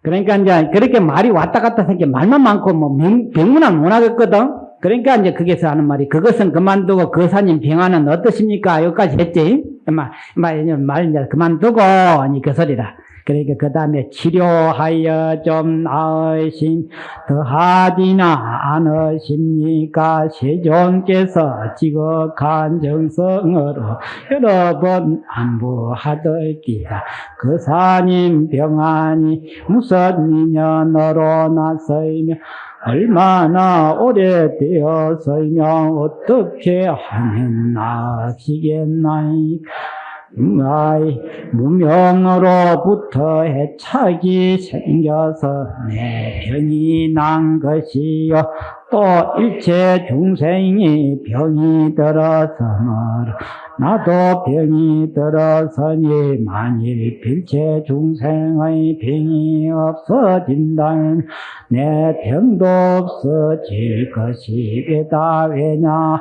그러니까 이제 그렇게 말이 왔다 갔다 생겨 말만 많고 뭐 병문안 못 하겠거든. 그러니까 이제 거기서 하는 말이 그것은 그만두고 거사님 병화는 어떠십니까? 여기까지 했지. 말 이제 그만두고 아니 그 소리라. 그러니까 그 다음에 치료하여 좀 나으심 더하디나 않으십니까? 세존께서 지극한 정성으로 여러 번 안부하더이다. 거사님 병환이 무슨 인연으로 나서이며 얼마나 오래되었으며 어떻게 하면 나시겠나이까? 무명으로부터 해착이 생겨서 내 병이 난 것이요 또 일체 중생이 병이 들어서므로 나도 병이 들어서니 만일 일체 중생의 병이 없어진다면 내 병도 없어질 것이겠다. 왜냐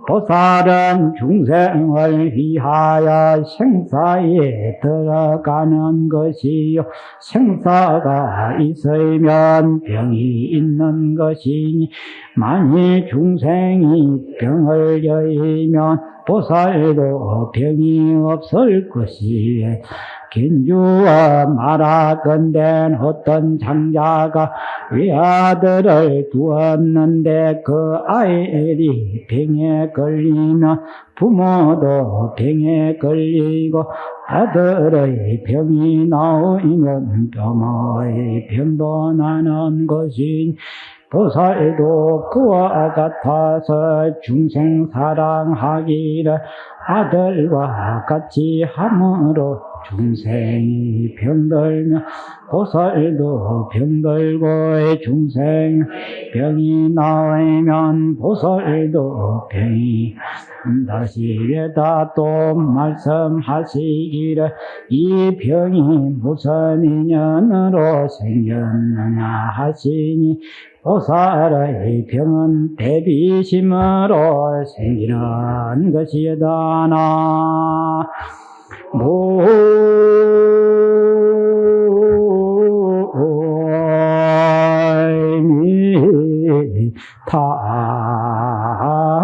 보살은 중생을 위하여 생사에 들어가는 것이요 생사가 있으면 병이 있는 것이니 만일 중생이 병을 여의면 보살도 병이 없을 것이에 긴주와 말하건대 어떤 장자가 외아들을 두었는데 그 아이들이 병에 걸리면 부모도 병에 걸리고 아들의 병이 나오면 부모의 병도 나는 것이니 보살도 그와 같아서 중생 사랑하기를 아들과 같이 함으로 중생이 병들면 보살도 병들고 중생 병이 나오면 보살도 병이 다시에다 또 말씀하시기를 이 병이 무슨 인연으로 생겼느냐 하시니 보살의 병은 대비심으로 생기는 것이다나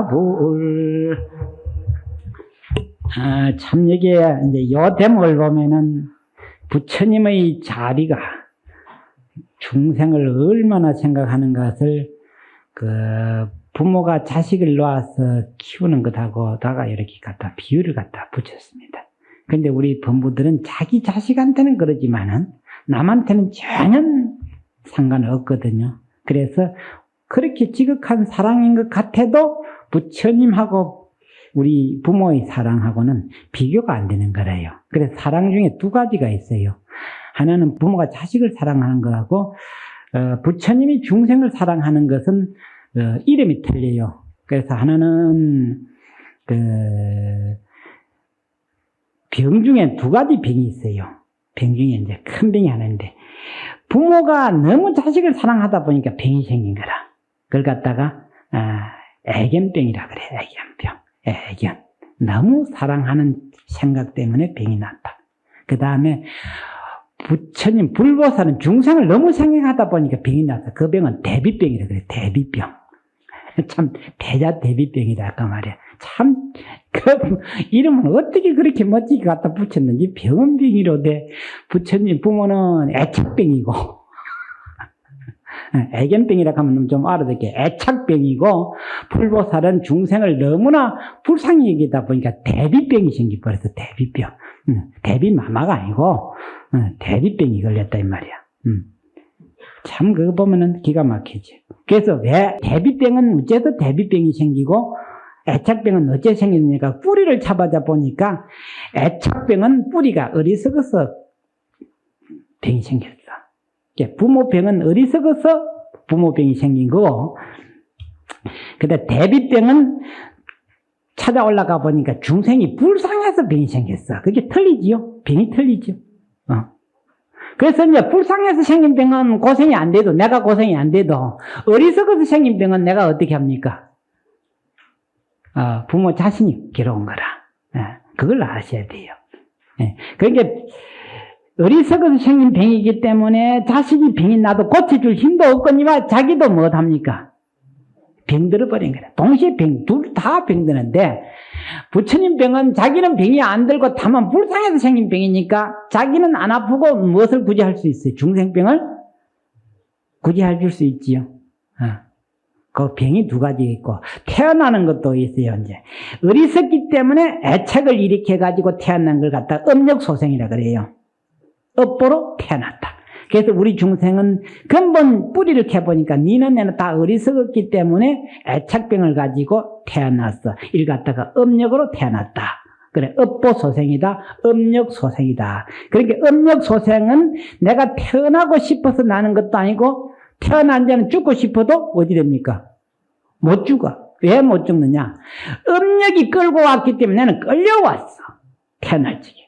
타불. 참 이게 이제 요 대목을 보면은 부처님의 자리가 중생을 얼마나 생각하는 것을 그 부모가 자식을 놓아서 키우는 것하고다가 이렇게 갖다 비유를 갖다 붙였습니다. 근데 우리 법부들은 자기 자식한테는 그러지만은 남한테는 전혀 상관없거든요. 그래서 그렇게 지극한 사랑인 것 같아도 부처님하고 우리 부모의 사랑하고는 비교가 안 되는 거래요. 그래서 사랑 중에 두 가지가 있어요. 하나는 부모가 자식을 사랑하는 거하고 부처님이 중생을 사랑하는 것은 이름이 틀려요. 그래서 하나는 병 중에 두 가지 병이 있어요. 병 중에 이제 큰 병이 하나인데 부모가 너무 자식을 사랑하다 보니까 병이 생긴 거라. 그걸 갖다가 애견병이라 그래. 애견병. 애견. 너무 사랑하는 생각 때문에 병이 났다. 그 다음에 부처님 불보살은 중생을 너무 생각하다 보니까 병이 났어. 그 병은 대비병이라 그래. 대비병. 참 대자 대비병이다 아까 말이야. 참 그 이름은 어떻게 그렇게 멋지게 갖다 붙였는지 병은 병이로 돼. 부처님 부모는 애착병이고 애견병이라고 하면 좀 알아듣게 애착병이고 불보살은 중생을 너무나 불쌍히 여기다 보니까 대비병이 생겨버려서 대비병. 대비마마가 아니고 대비병이 걸렸다 이 말이야. 참 그거 보면은 기가 막히지. 그래서 왜 대비병은 어째서 대비병이 생기고 애착병은 어째 생기니까 뿌리를 잡아자 보니까 애착병은 뿌리가 어리석어서 병이 생겼어. 부모병은 어리석어서 부모병이 생긴 거고, 근데 대비병은 찾아 올라가 보니까 중생이 불쌍해서 병이 생겼어. 그게 틀리지요? 병이 틀리죠. 그래서 이제 불쌍해서 생긴 병은 고생이 안 돼도, 내가 고생이 안 돼도, 어리석어서 생긴 병은 내가 어떻게 합니까? 부모 자신이 괴로운 거라. 그걸 아셔야 돼요. 그러니까 어리석어서 생긴 병이기 때문에 자식이 병이 나도 고쳐줄 힘도 없거니와 자기도 못합니까? 병들어 버린 거야. 동시에 둘 다 병드는데, 부처님 병은 자기는 병이 안 들고 다만 불쌍해서 생긴 병이니까 자기는 안 아프고 무엇을 구제할 수 있어요? 중생병을 구제해 줄 수 있지요. 그 병이 두 가지 있고, 태어나는 것도 있어요, 이제. 어리석기 때문에 애착을 일으켜가지고 태어난 걸 갖다 업력소생이라 그래요. 업보로 태어났다. 그래서 우리 중생은 근본 뿌리를 캐보니까 니는 내는 다 어리석었기 때문에 애착병을 가지고 태어났어. 이를 갖다가 업력으로 태어났다. 그래, 업보소생이다. 업력소생이다. 그러니까 업력소생은 내가 태어나고 싶어서 나는 것도 아니고 태어난 자는 죽고 싶어도 어디 됩니까? 못 죽어. 왜 못 죽느냐? 업력이 끌고 왔기 때문에 나는 끌려왔어. 태어날 적에.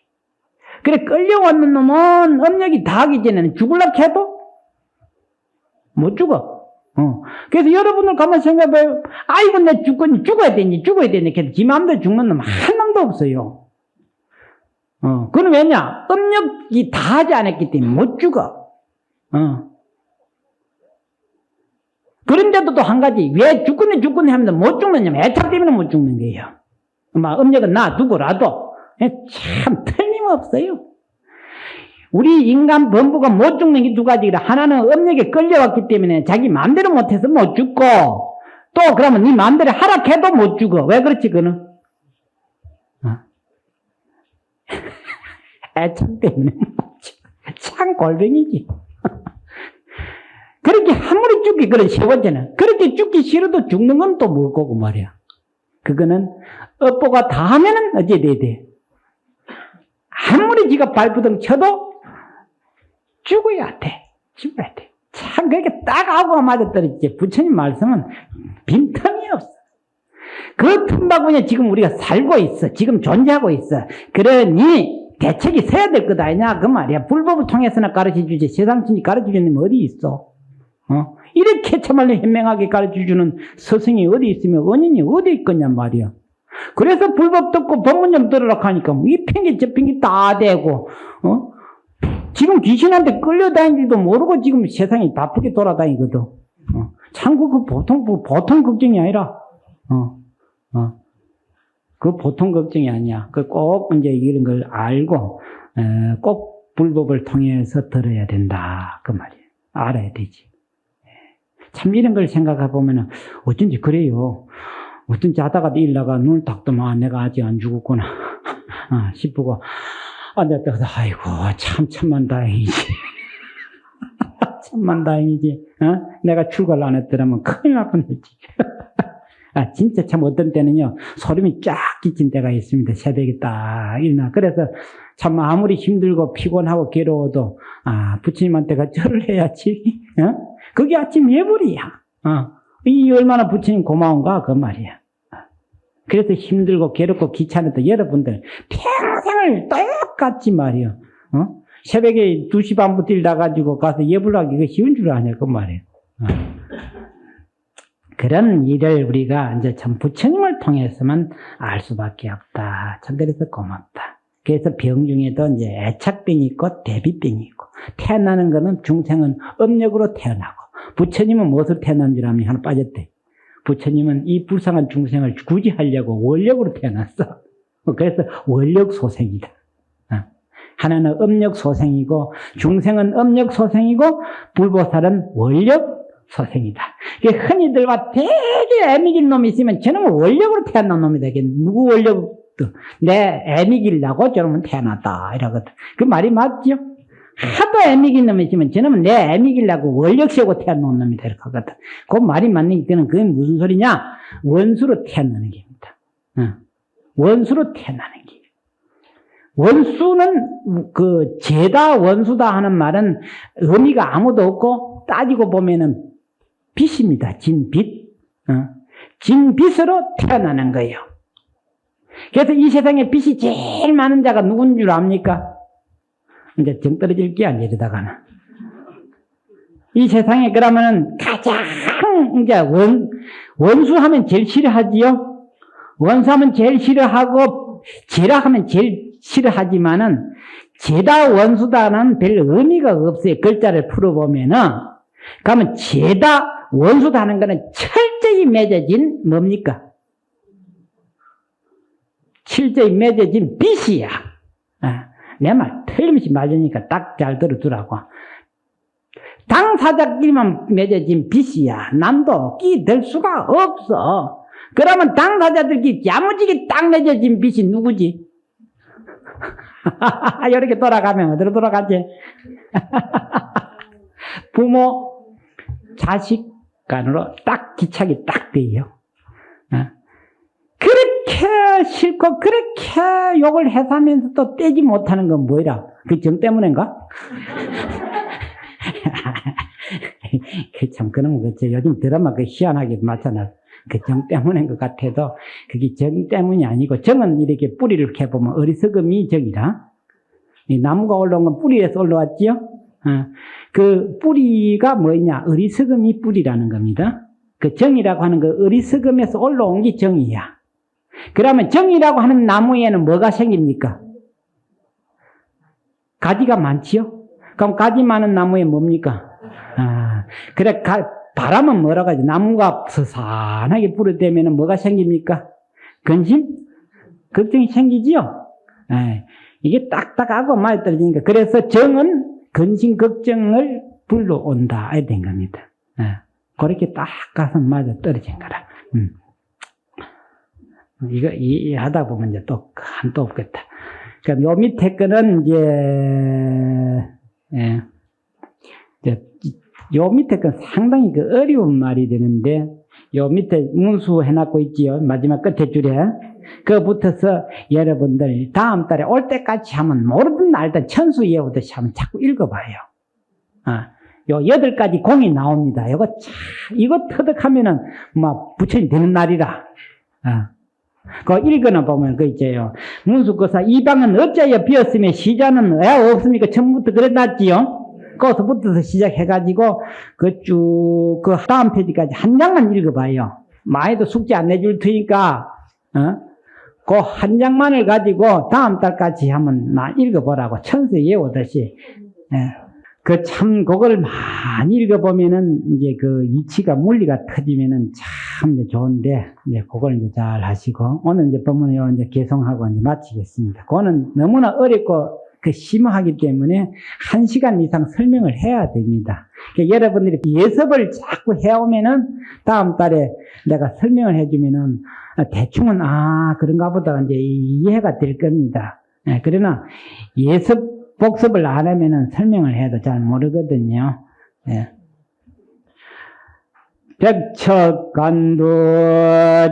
그래, 끌려왔는 놈은 업력이 다 하기 전에는 죽으려고 해도 못 죽어. 그래서 여러분들 가만 생각해봐요. 아이고, 내 죽어야 되니. 그래서 지 마음대로 죽는 놈 한 놈도 없어요. 그건 왜냐? 업력이 다 하지 않았기 때문에 못 죽어. 그런데도 또 한 가지, 왜 죽겠네 하면 못 죽느냐면 애착 때문에 못 죽는 거예요. 업력은 놔두고라도. 참 틀림없어요. 우리 인간 범부가 못 죽는 게 두 가지라. 하나는 업력에 끌려왔기 때문에 자기 마음대로 못해서 못 죽고, 또 그러면 네 마음대로 하락해도 못 죽어. 왜 그렇지 그는? 애착 때문에 못 죽어. 참 골뱅이지. 그렇게 아무리 죽기 그런 세 번째는 그렇게 죽기 싫어도 죽는 건 또 뭐고 말이야. 그거는 업보가 다 하면은 어째 돼. 아무리 지가 발부둥 쳐도 죽어야 돼. 참 그렇게 딱 하고 맞아떨어지지. 부처님 말씀은 빈틈이 없어. 그 틈바구니에 지금 우리가 살고 있어. 지금 존재하고 있어. 그러니 대책이 서야 될 것 아니냐 그 말이야. 불법을 통해서나 가르쳐주지 세상신이 가르쳐주는 놈이 어디 있어? 이렇게 참말로 현명하게 가르쳐주는 스승이 어디 있으면 원인이 어디 있겠냔 말이야. 그래서 불법 듣고 법문 좀 들으라고 하니까 이 핑계 저 핑계 다 대고 지금 귀신한테 끌려다니지도 모르고 지금 세상이 바쁘게 돌아다니거든. 참고 그 보통 걱정이 아니라 그 보통 걱정이 아니야. 그 꼭 이제 이런 걸 알고 꼭 불법을 통해서 들어야 된다 그 말이야. 알아야 되지. 참 이런 걸 생각해 보면은 어쩐지 그래요. 어쩐지 하다가도 일나가 눈을 딱 뜨면 내가 아직 안 죽었구나 싶고 앉았다가 아이고 참만 다행이지. 참만 다행이지. 내가 출가를 안 했더라면 큰일 날 뻔했지. 진짜 참 어떤 때는요 소름이 쫙 끼친 때가 있습니다. 새벽에 딱 일어나. 그래서 참 아무리 힘들고 피곤하고 괴로워도 부처님한테가 절을 해야지. 그게 아침 예불이야. 이 얼마나 부처님 고마운가 그 말이야. 그래서 힘들고 괴롭고 귀찮았던 여러분들 평생을 똑같이 말이야. 새벽에 2시 반부터 일 나가지고 가서 예불하기 이거 쉬운 줄 아냐 그 말이야. 그런 일을 우리가 이제 참 부처님을 통해서만 알 수밖에 없다. 참 그래서 고맙다. 그래서 병 중에도 이제 애착병이 있고 대비병이 있고 태어나는 거는 중생은 업력으로 태어나고 부처님은 무엇으로 태어난 줄 아면 하나 빠졌대. 부처님은 이 불쌍한 중생을 구제하려고 원력으로 태어났어. 그래서 원력소생이다. 하나는 업력소생이고 중생은 업력소생이고 불보살은 원력소생이다. 흔히들과 되게 애미길 놈이 있으면 저놈은 원력으로 태어난 놈이다. 누구 원력? 내 애미길라고 저놈은 태어났다 이러거든. 그 말이 맞죠? 하도 애미길 놈이 있으면 저놈은 내 애미길라고 원력 세우고 태어난 놈이다 이렇게 하거든. 그 말이 맞는 게 그게 무슨 소리냐? 원수로 태어나는 겁니다. 원수로 태어나는 게. 원수는 그 죄다 원수다 하는 말은 의미가 아무도 없고 따지고 보면은 빛입니다. 진빛. 진빛으로 태어나는 거예요. 그래서 이 세상에 빛이 제일 많은 자가 누군 줄 압니까? 이제 정 떨어질 게 아니야, 이러다가는. 이 세상에 그러면은 가장 이제 원수하면 제일 싫어하지요? 원수하면 제일 싫어하고, 죄라하면 제일 싫어하지만은 죄다 원수다는 별 의미가 없어요. 글자를 풀어보면은. 그러면 죄다 원수다는 거는 철저히 맺어진 뭡니까? 철저히 맺어진 빚이야. 내 말 틀림없이 맞으니까 딱 잘 들어두라고. 당사자끼리만 맺어진 빚이야. 남도 끼들 수가 없어. 그러면 당사자들끼리 야무지게 딱 맺어진 빚이 누구지? 이렇게 돌아가면 어디로 돌아가지? 부모, 자식 간으로 딱 기착이 딱 돼요. 그렇게 싫고 그렇게 욕을 해서면서 또 떼지 못하는 건 뭐라? 그 정 때문인가? 참 그런 거 요즘 드라마 그 희한하게 맞잖아. 그 정 때문인 것 같아도 그게 정 때문이 아니고, 정은 이렇게 뿌리를 이렇게 보면 어리석음이 정이라. 이 나무가 올라온 건 뿌리에서 올라왔지요. 그 뿌리가 뭐냐? 어리석음이 뿌리라는 겁니다. 그 정이라고 하는 그 어리석음에서 올라온 게 정이야. 그러면 정이라고 하는 나무에는 뭐가 생깁니까? 가지가 많지요? 그럼 가지 많은 나무에 뭡니까? 그래, 바람은 뭐라고 하지? 나무가 서산하게 불어대면 뭐가 생깁니까? 근심? 걱정이 생기지요? 이게 딱딱하고 많이 떨어지니까. 그래서 정은 근심, 걱정을 불러온다. 이렇게 된 겁니다. 그렇게 딱 가서 맞아 떨어진 거라. 이 하다 보면 이제 또 한도 없겠다. 그럼 요 밑에 거는 요 밑에 건 상당히 그 어려운 말이 되는데, 요 밑에 문수 해놨고 있지요. 마지막 끝에 줄에. 그거 붙어서 여러분들 다음 달에 올 때까지 하면 모르든 알든 천수 외우듯이 하면 자꾸 읽어봐요. 요 8가지 공이 나옵니다. 이거 터득하면은 막 부처님 되는 날이라. 그거 읽어나 보면 그 있죠. 문수거사 이방은 어찌하여 비었으며 시자는 왜 없습니까? 처음부터 그랬났지요. 거기서 붙어서 시작해가지고 그 다음 페이지까지 한 장만 읽어봐요. 많이도 숙제 안 내줄 테니까 그 한 장만을 가지고 다음 달까지 한번 읽어보라고 천수 외우듯이. 그 참 그걸 많이 읽어보면은 이제 그 이치가 물리가 터지면은 참 이제 좋은데, 이제 그걸 이제 잘 하시고, 오늘 이제 법문을 이제 개송하고 이제 마치겠습니다. 그거는 너무나 어렵고 그 심하기 때문에 1시간 이상 설명을 해야 됩니다. 그러니까 여러분들이 예습을 자꾸 해오면은 다음 달에 내가 설명을 해주면은 대충은 그런가 보다 이제 이해가 될 겁니다. 그러나 복습을 안 하면은 설명을 해도 잘 모르거든요. 백척간도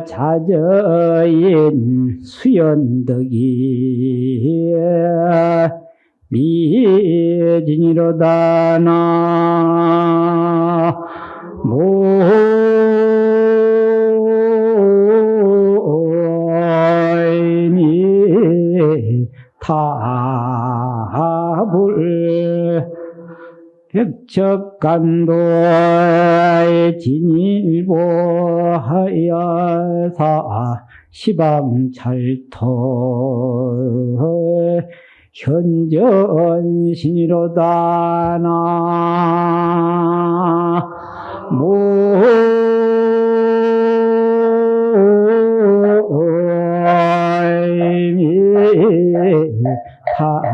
자저인 수연덕이 미진이로다 나 모이니 타불 백척간도의 진일보하여사 시방찰토 현전신이로다 나 모이니 타불.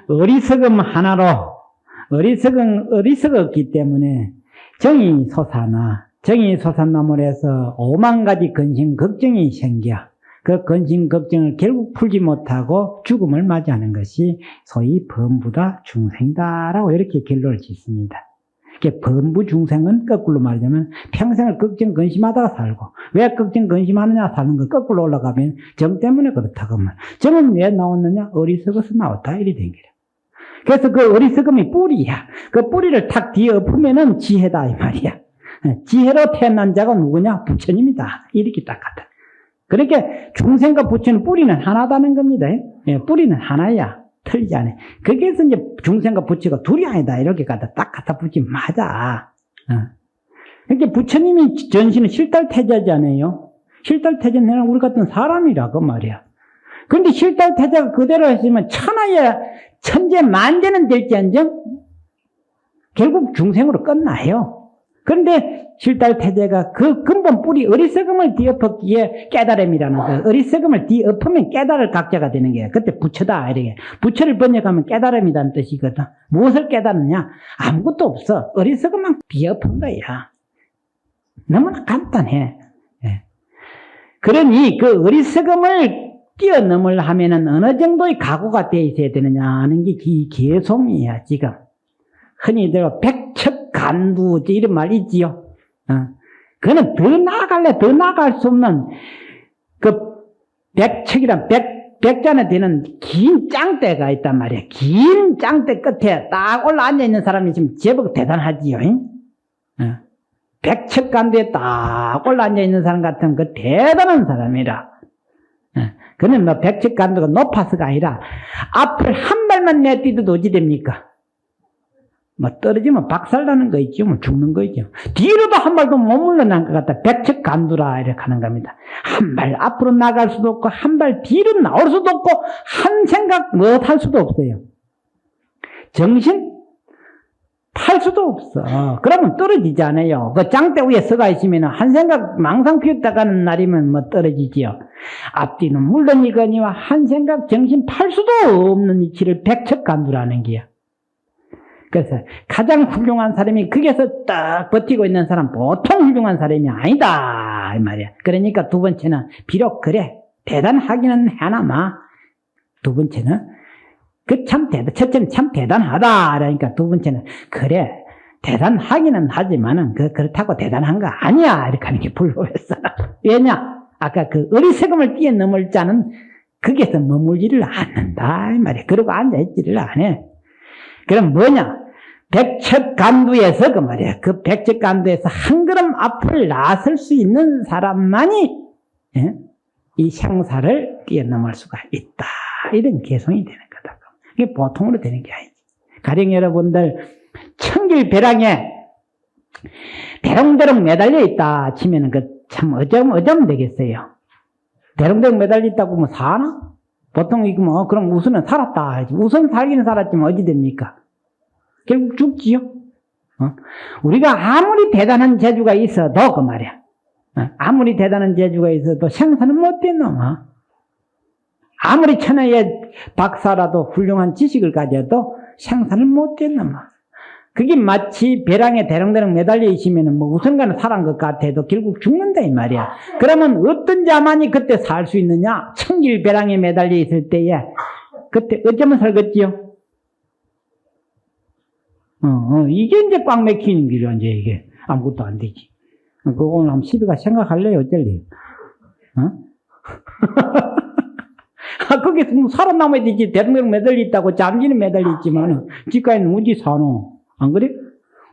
어리석음 하나로, 어리석었기 때문에 정이 솟아남으로 해서 5만 가지 근심, 걱정이 생겨. 그 근심, 걱정을 결국 풀지 못하고 죽음을 맞이하는 것이 소위 범부다, 중생이다라고 이렇게 결론을 짓습니다. 범부 중생은 거꾸로 말하자면 평생을 걱정, 근심하다가 살고, 왜 걱정, 근심하느냐 사는 거 거꾸로 올라가면 정 때문에 그렇다고 하면, 정은 왜 나왔느냐? 어리석어서 나왔다. 이리 된 거야. 그래서 그 어리석음이 뿌리야. 그 뿌리를 탁 뒤에 엎으면은 지혜다 이 말이야. 지혜로 태어난 자가 누구냐? 부처님이다. 이렇게 딱 하다. 그러니까 중생과 부처는 뿌리는 하나다는 겁니다. 뿌리는 하나야. 틀리지 않아. 거기에서 이제 중생과 부처가 둘이 아니다. 이렇게 딱 갖다 붙이면 맞아. 그러니까 부처님이 전신은 실달태자잖아요. 실달태제는 우리 같은 사람이라 그 말이야. 그런데 실달태제가 그대로 했으면 천하의 천재 만재는 될지언정 결국 중생으로 끝나요. 그런데 실달태제가 그 근본 뿌리 어리석음을 뒤엎었기에 깨달음이라는 거. 어리석음을 뒤엎으면 깨달을 각자가 되는 거야. 그때 부처다 이렇게. 부처를 번역하면 깨달음이라는 뜻이거든. 무엇을 깨달느냐? 아무것도 없어. 어리석음만 뒤엎은 거야. 너무나 간단해. 예. 그러니 그 어리석음을 뛰어넘을 하면은 어느 정도의 각오가 돼 있어야 되느냐 하는 게 이 개송이야 지금. 흔히들 백척간두 이런 말 있지요. 그는 더 나아갈래 더 나아갈 수 없는 그 백척이란 백잔에 되는 긴 짱대가 있단 말이야. 긴 짱대 끝에 딱 올라 앉아 있는 사람이 지금 제법 대단하지요. 백척간두에 딱 올라 앉아 있는 사람 같은 그 대단한 사람이라. 그는 뭐 백척간두가 높아서가 아니라 앞을 한 발만 내뛰어도 어찌 됩니까? 뭐 떨어지면 박살나는 거 있죠. 뭐 죽는 거 있죠. 뒤로도 한 발도 못 물러난 것 같다. 백척간두라 이렇게 하는 겁니다. 한 발 앞으로 나갈 수도 없고 한 발 뒤로 나올 수도 없고 한 생각 못 할 수도 없어요. 정신 탈 수도 없어. 그러면 떨어지지 않아요. 그 짱대 위에 서가 있으면 한 생각 망상 피웠다 가는 날이면 뭐 떨어지지요. 앞뒤는 물론이거니와 한 생각 정신 팔 수도 없는 이치를 백척간두라는 게야. 그래서 가장 훌륭한 사람이 거기에서 딱 버티고 있는 사람 보통 훌륭한 사람이 아니다 이 말이야. 그러니까 두 번째는 비록 그래 대단하기는 하나마 두 번째는 그 참 첫째는 참 대단하다 그러니까 두 번째는 그래 대단하기는 하지만은 그렇다고 대단한 거 아니야 이렇게 하는 게 불로했어. 왜냐 아까 그 어리석음을 뛰어넘을 자는 거기에서 머물지를 않는다 이 말이야. 그러고 앉아있지를 않아. 그럼 뭐냐? 백척간두에서 그 말이야. 그 백척간두에서 한 걸음 앞을 나설 수 있는 사람만이 이 생사를 뛰어넘을 수가 있다. 이런 개성이 되는 거다. 이게 보통으로 되는 게 아니지. 가령 여러분들 청길배랑에 대롱대롱 매달려 있다 치면은 그 참 어쩜 되겠어요. 대롱대롱 매달려 있다고 뭐 사나? 보통 이거 뭐 그럼 우선은 살았다. 우선 살기는 살았지만 어찌 됩니까? 결국 죽지요. 우리가 아무리 대단한 재주가 있어도 그 말이야. 아무리 대단한 재주가 있어도 생사는 못 되노. 아무리 천하의 박사라도 훌륭한 지식을 가져도 생사는 못 되노. 그게 마치 벼랑에 대롱대롱 매달려 있으면 뭐 우선가는 살아난 것 같아도 결국 죽는다 이 말이야. 그러면 어떤 자만이 그때 살 수 있느냐? 청길 벼랑에 매달려 있을 때에 그때 어쩌면 살겠지요? 이게 이제 꽉 막히는 길이야, 이제 이게. 아무것도 안 되지. 그거 오늘 한번 시비가 생각할래요? 어쩔래요? 거기서 뭐 살아남아야 되지. 대통령 매달려 있다고 잠기는 매달려 있지만은, 집가에는 어디 사노? 안 그래?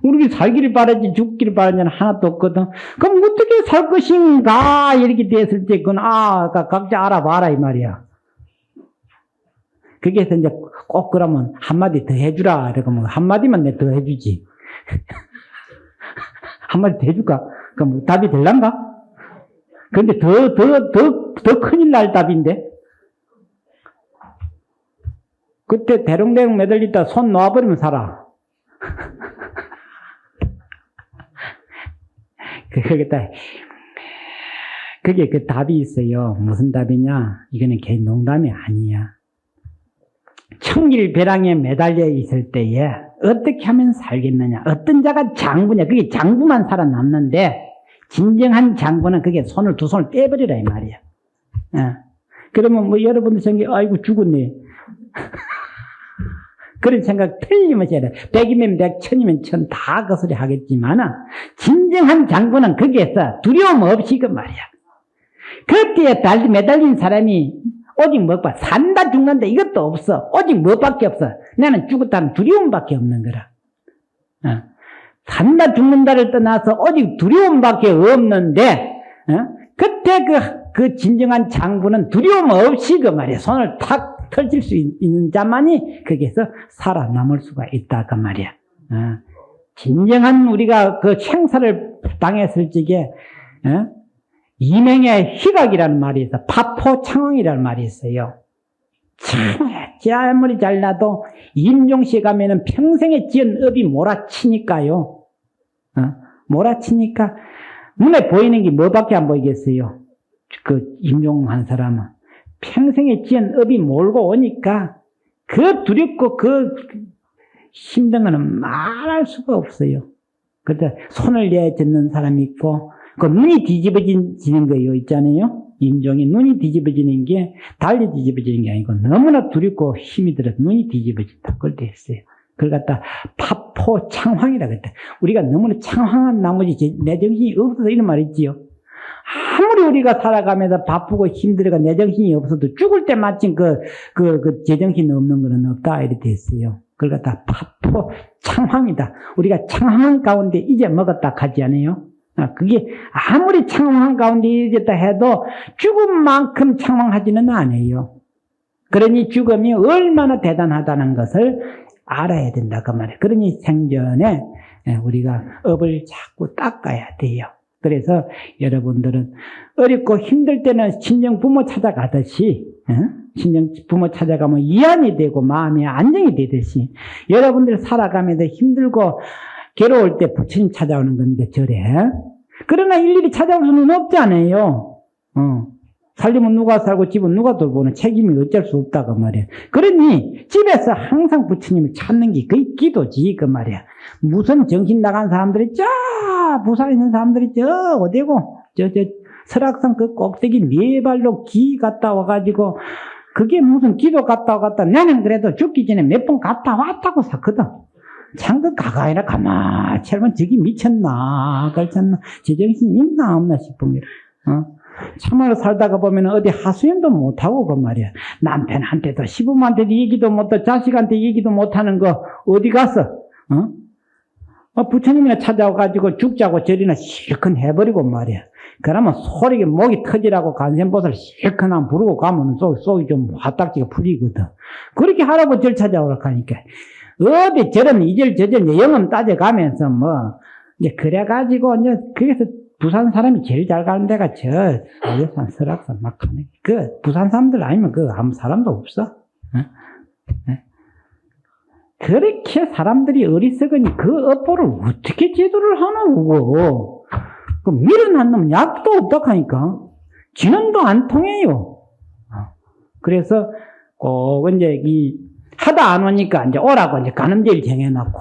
우리가 살기를 바라지, 죽기를 바라는 하나도 없거든. 그럼 어떻게 살 것인가? 이렇게 됐을 때, 그건, 각자 알아봐라, 이 말이야. 거기에서 이제 꼭 그러면 한마디 더 해주라. 그러면 한마디만 내 더 해주지. 한마디 더 해줄까? 그럼 답이 될란가? 근데 더 큰일 날 답인데? 그때 대롱대롱 매달리다 손 놓아버리면 살아. 그게 그 답이 있어요. 무슨 답이냐? 이거는 개인 농담이 아니야. 청길배랑에 매달려 있을 때에 어떻게 하면 살겠느냐? 어떤 자가 장부냐? 그게 장부만 살아남는데 진정한 장부는 그게 두 손을 떼버리라 이 말이야. 그러면 뭐 여러분들 생각에 아이고 죽었네. 그런 생각 틀림없이 해라. 백이면 백, 천이면 천 다 그 소리 하겠지만은 진정한 장부는 거기에서 두려움 없이 그 말이야. 그때에 매달린 사람이 오직 뭐가 산다 죽는다 이것도 없어. 오직 뭐밖에 없어. 나는 죽었다는 두려움밖에 없는 거라. 산다 죽는다를 떠나서 오직 두려움밖에 없는데 그때 그 진정한 장부는 두려움 없이 그 말이야. 손을 탁 펼칠 수 있는 자만이 거기에서 살아남을 수가 있다 그 말이야. 진정한 우리가 그 생사를 당했을 적에 이명의 희각이라는 말이 있어. 파포창왕이라는 말이 있어요. 참, 아무리 잘나도 임종시에 가면은 평생에 지은 업이 몰아치니까요. 몰아치니까 눈에 보이는 게 뭐밖에 안 보이겠어요. 그 임종한 사람은 평생에 지은 업이 몰고 오니까 그 두렵고 그 힘든 거는 말할 수가 없어요. 그래서 손을 내젓는 사람이 있고, 그 눈이 뒤집어지는 거요 있잖아요. 임종이 눈이 뒤집어지는 게 달리 뒤집어지는 게 아니고 너무나 두렵고 힘이 들어서 눈이 뒤집어진다. 그걸 때 했어요. 그걸 갖다 파포창황이라고 했다. 우리가 너무나 창황한 나머지 내 정신이 없어서 이런 말이 있지요. 아무리 우리가 살아가면서 바쁘고 힘들어가 내 정신이 없어도 죽을 때 마침 그 제정신이 없는 거는 없다. 이렇게 됐어요. 그걸 갖다 파포창황이다. 우리가 창황 가운데 잊어먹었다 하지 않아요? 그게 아무리 창황한 가운데 잊었다 해도 죽음만큼 창황하지는 않아요. 그러니 죽음이 얼마나 대단하다는 것을 알아야 된다 그 말이에요. 그러니 생전에 우리가 업을 자꾸 닦아야 돼요. 그래서 여러분들은 어렵고 힘들 때는 친정 부모 찾아가듯이 친정 부모 찾아가면 이안이 되고 마음이 안정이 되듯이 여러분들 살아가면서 힘들고 괴로울 때 부처님 찾아오는 겁니다. 절에. 그러나 일일이 찾아올 수는 없잖아요. 살림은 누가 살고 집은 누가 돌보는 책임이 어쩔 수 없다 그 말이야. 그러니 집에서 항상 부처님을 찾는 게 거의 기도지 그 말이야. 무슨 정신 나간 사람들이 부산에 있는 사람들이 어디고 설악산 그 꼭대기 네 발로 기 갔다 와가지고 그게 무슨 기도 갔다 왔다. 나는 그래도 죽기 전에 몇 번 갔다 왔다고 샀거든. 참그 가까이나 가만히 하면 저기 미쳤나 그렇잖나 제정신이 있나 없나 싶은 게 참말로 살다가 보면 어디 하소연도 못하고 그 말이야. 남편한테도 시부모한테도 얘기도 못하고 자식한테 얘기도 못하는 거 어디 가서 부처님이나 찾아와가지고 죽자고 절이나 실컷 해버리고 말이야. 그러면 소리가 목이 터지라고 간센보살 실컷 한 부르고 가면 속이 좀 화딱지가 풀리거든. 그렇게 하라고 절 찾아오라고 하니까 어디 저런 이절 저절 영험 따져가면서 이제 그래가지고 이제 그래서 부산 사람이 제일 잘 가는 데가 서해산 설악산 막 가네. 부산 사람들 아니면 아무 사람도 없어. 그렇게 사람들이 어리석으니 그 업보를 어떻게 제도를 하노, 그거. 밀어난 놈 약도 없다 하니까. 진원도 안 통해요. 그래서 꼭 이제 하다 안 오니까 이제 오라고 이제 가늠제일 정해놨고,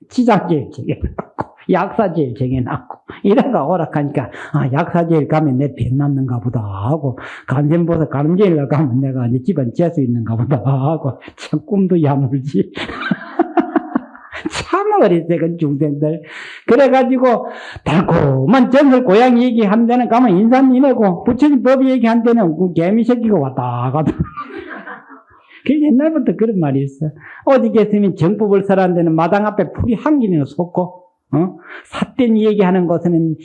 지장제일 정해놨고, 약사제일 정해놨고, 이래가 오락하니까, 약사제일 가면 내 병 낫는가 보다 하고, 간센보살 가늠제일 가면 내가 이제 집안 재 수 있는가 보다 하고, 참 꿈도 야물지. 참 어리석은 중생들. 그래가지고, 달콤한 전설 고향 얘기한 데는 가면 인삼이네고, 부처님 법 얘기한 데는 개미 새끼가 왔다 가다. 그 옛날부터 그런 말이 있어. 어디 계시면 정법을 설하는 데는 마당 앞에 풀이 한 길이나 솟고, 삿된 얘기하는 것은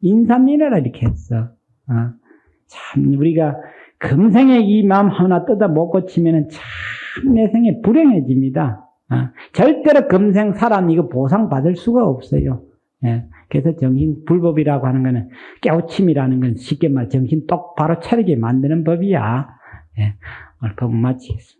인삼이라 이렇게 했어. 참, 우리가 금생에 이 마음 하나 뜯어 못 고치면은 참 내생에 불행해집니다. 절대로 금생 사람 이거 보상받을 수가 없어요. 그래서 정신 불법이라고 하는 거는 깨우침이라는 건 쉽게 말 정신 똑바로 차리게 만드는 법이야. 오늘 법은 마치겠습니다.